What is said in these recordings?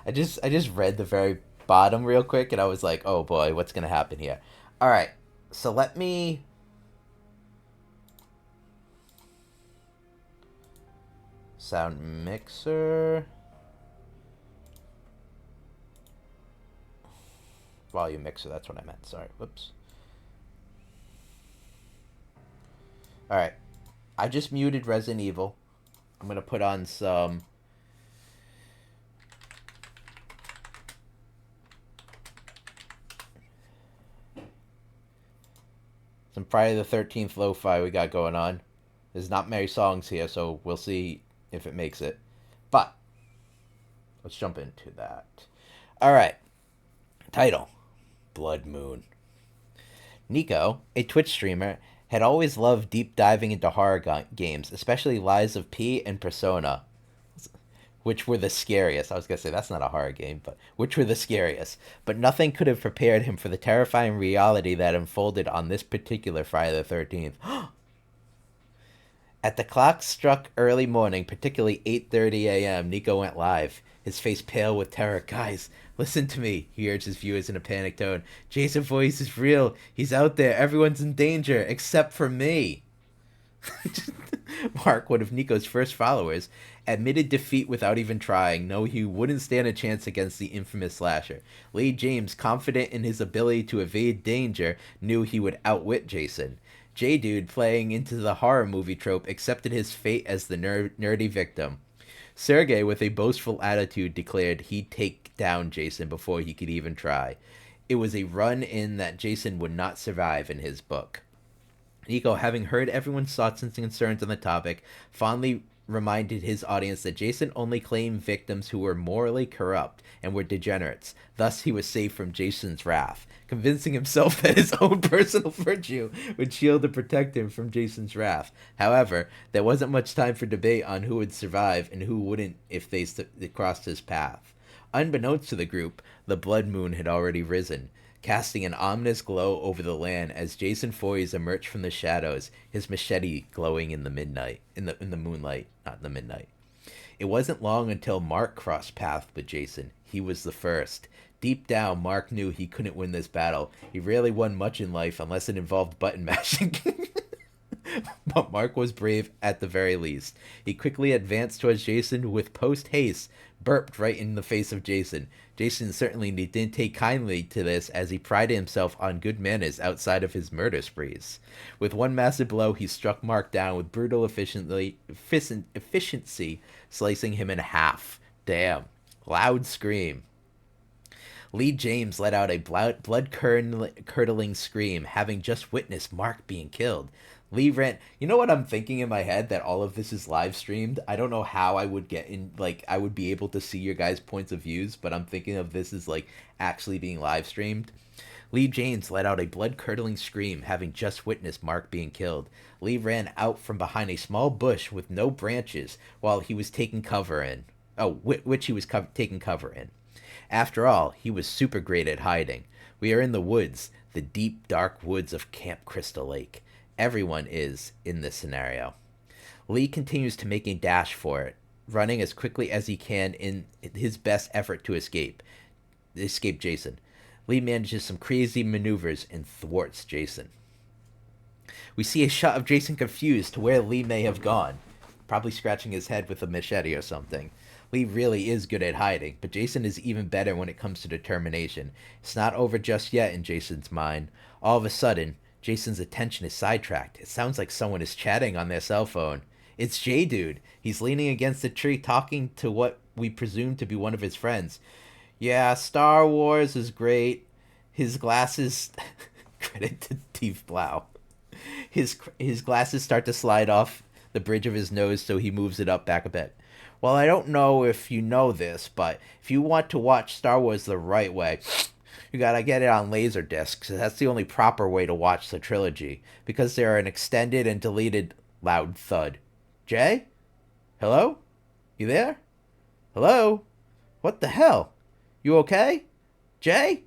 I just read the very bottom real quick, and I was like, oh boy, what's gonna happen here? All right, so let me sound mixer, volume mixer. That's what I meant. Sorry. Whoops. All right, I just muted Resident Evil. I'm gonna put on some Friday the 13th lo-fi we got going on. There's not many songs here, so we'll see if it makes it. But let's jump into that. All right, title: Blood Moon. Nico, a Twitch streamer, had always loved deep diving into horror games, especially Lies of P and Persona, which were the scariest. I was going to say that's not a horror game, but which were the scariest. But nothing could have prepared him for the terrifying reality that unfolded on this particular Friday the 13th. At the clock struck early morning, particularly 8:30 a.m., Nico went live, his face pale with terror. Guys, listen to me, he urged his viewers in a panic tone. Jason Voorhees is real. He's out there. Everyone's in danger, except for me. Mark, one of Nico's first followers, admitted defeat without even trying. No, he wouldn't stand a chance against the infamous slasher. Lee James, confident in his ability to evade danger, knew he would outwit Jason. J-Dude, playing into the horror movie trope, accepted his fate as the nerdy victim. Sergey, with a boastful attitude, declared he'd take down Jason before he could even try. It was a run-in that Jason would not survive in his book. Nico, having heard everyone's thoughts and concerns on the topic, fondly reminded his audience that Jason only claimed victims who were morally corrupt and were degenerates. Thus, he was safe from Jason's wrath, convincing himself that his own personal virtue would shield and protect him from Jason's wrath. However, there wasn't much time for debate on who would survive and who wouldn't if they crossed his path. Unbeknownst to the group, the blood moon had already risen, casting an ominous glow over the land as Jason Voorhees emerged from the shadows, his machete glowing in the moonlight, not in the midnight. It wasn't long until Mark crossed paths with Jason. He was the first. Deep down, Mark knew he couldn't win this battle. He rarely won much in life unless it involved button mashing. But Mark was brave at the very least. He quickly advanced towards Jason with post haste, burped right in the face of Jason. Jason certainly didn't take kindly to this, as he prided himself on good manners outside of his murder sprees. With one massive blow, he struck Mark down with brutal efficiency, slicing him in half. Damn. Loud scream. Lee James let out a blood-curdling scream, having just witnessed Mark being killed. Lee ran. You know what I'm thinking in my head? That all of this is live streamed. I don't know how I would get in. Like, I would be able to see your guys' points of views, but I'm thinking of this as like actually being live streamed. Lee James let out a blood-curdling scream, having just witnessed Mark being killed. Lee ran out from behind a small bush with no branches, while he was taking cover in. Oh, which he was taking cover in. After all, he was super great at hiding. We are in the woods, the deep, dark woods of Camp Crystal Lake. Everyone is in this scenario. Lee continues to make a dash for it, running as quickly as he can in his best effort to escape Jason. Lee manages some crazy maneuvers and thwarts Jason. We see a shot of Jason confused to where Lee may have gone, probably scratching his head with a machete or something. Lee really is good at hiding, but Jason is even better when it comes to determination. It's not over just yet in Jason's mind. All of a sudden, Jason's attention is sidetracked. It sounds like someone is chatting on their cell phone. It's J-Dude. He's leaning against a tree talking to what we presume to be one of his friends. Yeah, Star Wars is great. His glasses... Credit to Steve Blau. His glasses start to slide off the bridge of his nose, so he moves it up back a bit. Well, I don't know if you know this, but if you want to watch Star Wars the right way, you gotta get it on Laserdisc. So that's the only proper way to watch the trilogy, because there are an extended and deleted loud thud. Jay? Hello? You there? Hello? What the hell? You okay? Jay?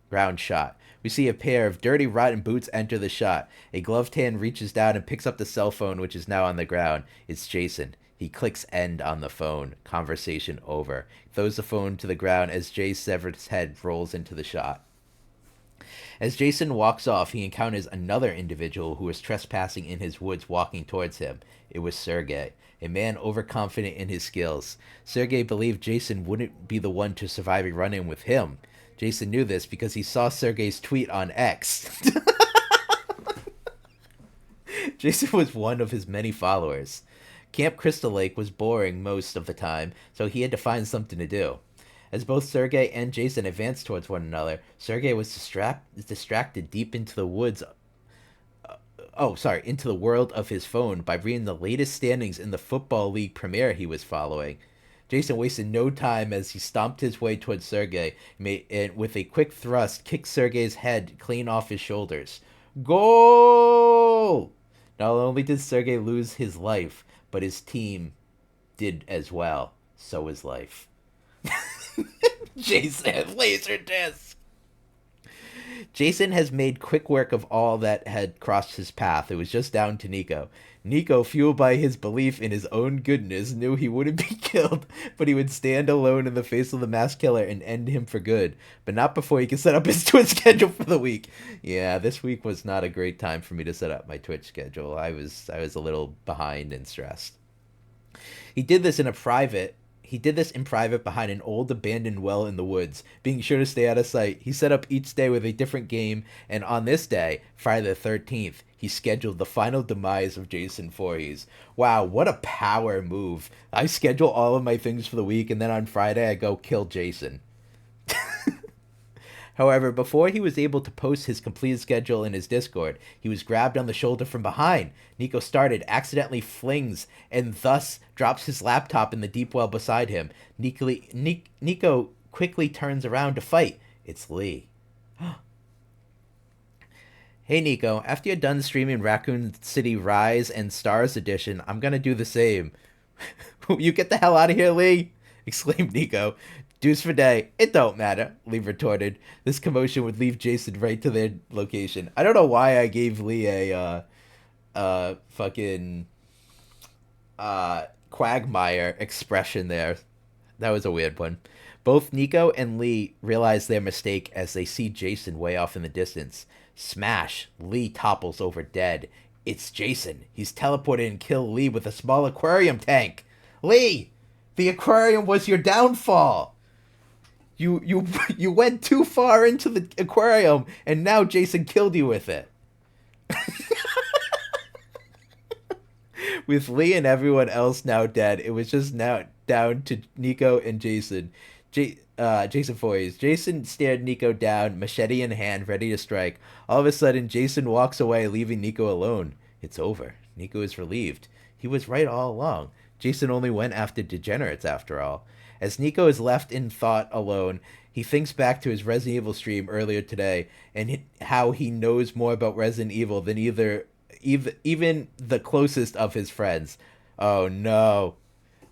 Ground shot. We see a pair of dirty, rotten boots enter the shot. A gloved hand reaches down and picks up the cell phone, which is now on the ground. It's Jason. He clicks end on the phone. Conversation over. Throws the phone to the ground as Jay's severed head rolls into the shot. As Jason walks off, he encounters another individual who is trespassing in his woods walking towards him. It was Sergey, a man overconfident in his skills. Sergey believed Jason wouldn't be the one to survive a run in with him. Jason knew this because he saw Sergey's tweet on X. Jason was one of his many followers. Camp Crystal Lake was boring most of the time, so he had to find something to do. As both Sergey and Jason advanced towards one another, Sergey was distracted deep into the woods. Into the world of his phone by reading the latest standings in the Football League premiere he was following. Jason wasted no time as he stomped his way towards Sergey and with a quick thrust kicked Sergey's head clean off his shoulders. Goal! Not only did Sergey lose his life, but his team did as well. So his life. Jason, Laserdisc! Jason has made quick work of all that had crossed his path. It was just down to Nico. Nico, fueled by his belief in his own goodness, knew he wouldn't be killed, but he would stand alone in the face of the mass killer and end him for good. But not before he could set up his Twitch schedule for the week. Yeah, this week was not a great time for me to set up my Twitch schedule. I was a little behind and stressed. He did this in private behind an old abandoned well in the woods, being sure to stay out of sight. He set up each day with a different game, and on this day, Friday the 13th, he scheduled the final demise of Jason Voorhees. Wow, what a power move. I schedule all of my things for the week, and then on Friday I go kill Jason. However, before he was able to post his completed schedule in his Discord, he was grabbed on the shoulder from behind. Nico started, accidentally flings, and thus drops his laptop in the deep well beside him. Nico quickly turns around to fight. It's Lee. Hey Nico, after you're done streaming Raccoon City Rise and Stars Edition, I'm gonna do the same. You get the hell out of here, Lee! Exclaimed Nico. Deuce for day. It don't matter, Lee retorted. This commotion would leave Jason right to their location. I don't know why I gave Lee a fucking quagmire expression there. That was a weird one. Both Nico and Lee realize their mistake as they see Jason way off in the distance. Smash! Lee topples over dead. It's Jason. He's teleported and killed Lee with a small aquarium tank. Lee! The aquarium was your downfall! You went too far into the aquarium, and now Jason killed you with it. With Lee and everyone else now dead, it was just now down to Nico and Jason. Jason Voorhees. Jason stared Nico down, machete in hand, ready to strike. All of a sudden, Jason walks away, leaving Nico alone. It's over. Nico is relieved. He was right all along. Jason only went after degenerates, after all. As Nico is left in thought alone, he thinks back to his Resident Evil stream earlier today and how he knows more about Resident Evil than even the closest of his friends. Oh no.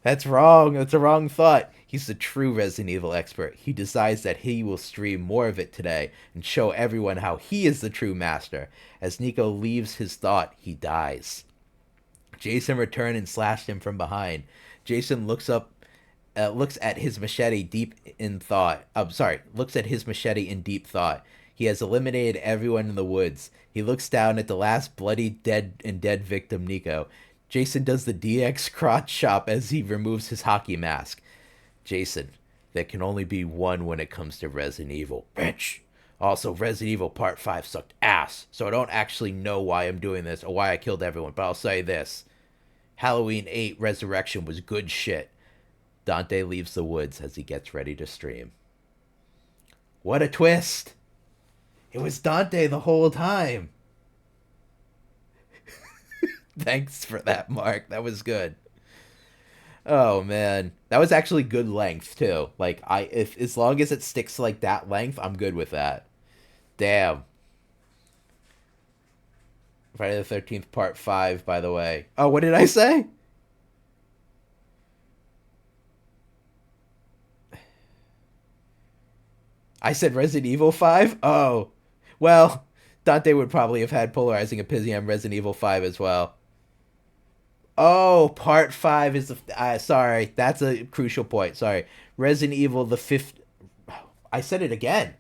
That's wrong. That's a wrong thought. He's the true Resident Evil expert. He decides that he will stream more of it today and show everyone how he is the true master. As Nico leaves his thought, he dies. Jason returned and slashed him from behind. Jason looks at his machete deep in thought. Looks at his machete in deep thought. He has eliminated everyone in the woods. He looks down at the last bloody dead victim, Nico. Jason does the DX crotch chop as he removes his hockey mask. Jason, there can only be one when it comes to Resident Evil. Bitch. Also, Resident Evil Part 5 sucked ass, so I don't actually know why I'm doing this or why I killed everyone, but I'll say this. Halloween 8 Resurrection was good shit. Dante leaves the woods as he gets ready to stream. What a twist! It was Dante the whole time. Thanks for that, Mark. That was good. Oh man, that was actually good length too. Like if as long as it sticks to like that length, I'm good with that. Damn. Friday the 13th Part 5, by the way. Oh, what did I say? I said Resident Evil 5? Oh. Well, Dante would probably have had polarizing opinion on Resident Evil 5 as well. Oh, part five is the. Sorry, that's a crucial point. Sorry, Resident Evil the fifth. I said it again.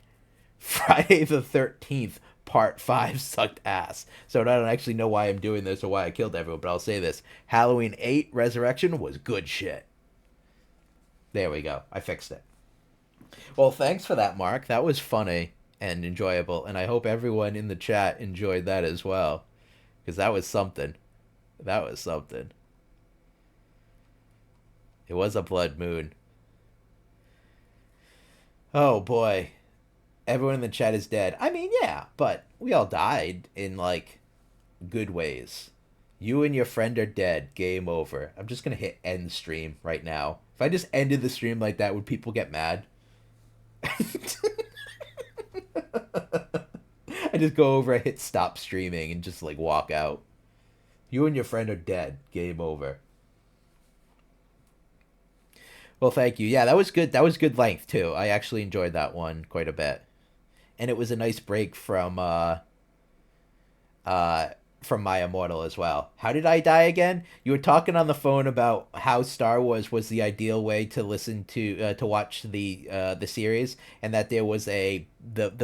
Friday the 13th, part five sucked ass. So I don't actually know why I'm doing this or why I killed everyone, but I'll say this: Halloween 8 Resurrection was good shit. There we go. I fixed it. Well, thanks for that, Mark. That was funny and enjoyable, and I hope everyone in the chat enjoyed that as well, because that was something. That was something. It was a blood moon. Oh boy, everyone in the chat is dead. I mean, yeah, but we all died in like good ways. You and your friend are dead. Game over. I'm just gonna hit end stream right now. If I just ended the stream like that, would people get mad? I just go over, I hit stop streaming, and just like walk out. You and your friend are dead. Game over. Well, thank you. Yeah, that was good. That was good length too. I actually enjoyed that one quite a bit, and it was a nice break uh from My Immortal as well. How did I die again? You were talking on the phone about how Star Wars was the ideal way to listen to watch the series, and that there was the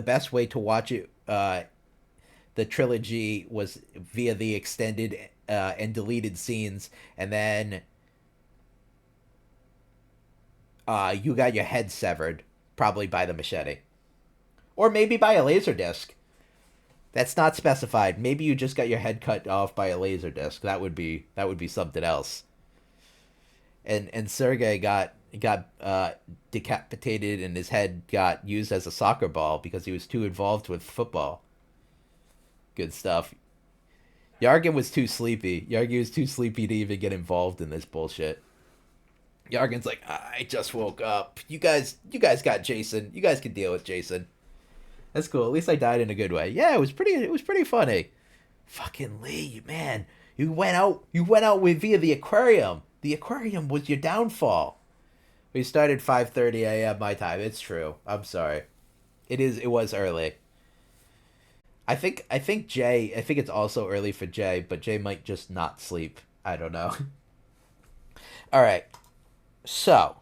best way to watch it the trilogy was via the extended and deleted scenes, and then you got your head severed, probably by the machete, or maybe by a laser disc. That's not specified. Maybe you just got your head cut off by a laser disc. That would be something else. And Sergey got decapitated, and his head got used as a soccer ball because he was too involved with football. Good stuff. Yargin was too sleepy. Yargin was too sleepy to even get involved in this bullshit. Yargin's like, I just woke up. You guys got Jason. You guys can deal with Jason. That's cool. At least I died in a good way. Yeah, it was pretty funny. Fucking Lee, man. You went out with via the aquarium. The aquarium was your downfall. We started 5:30 a.m. my time. It's true. I'm sorry. It was early. I think it's also early for Jay, but Jay might just not sleep. I don't know. All right. So,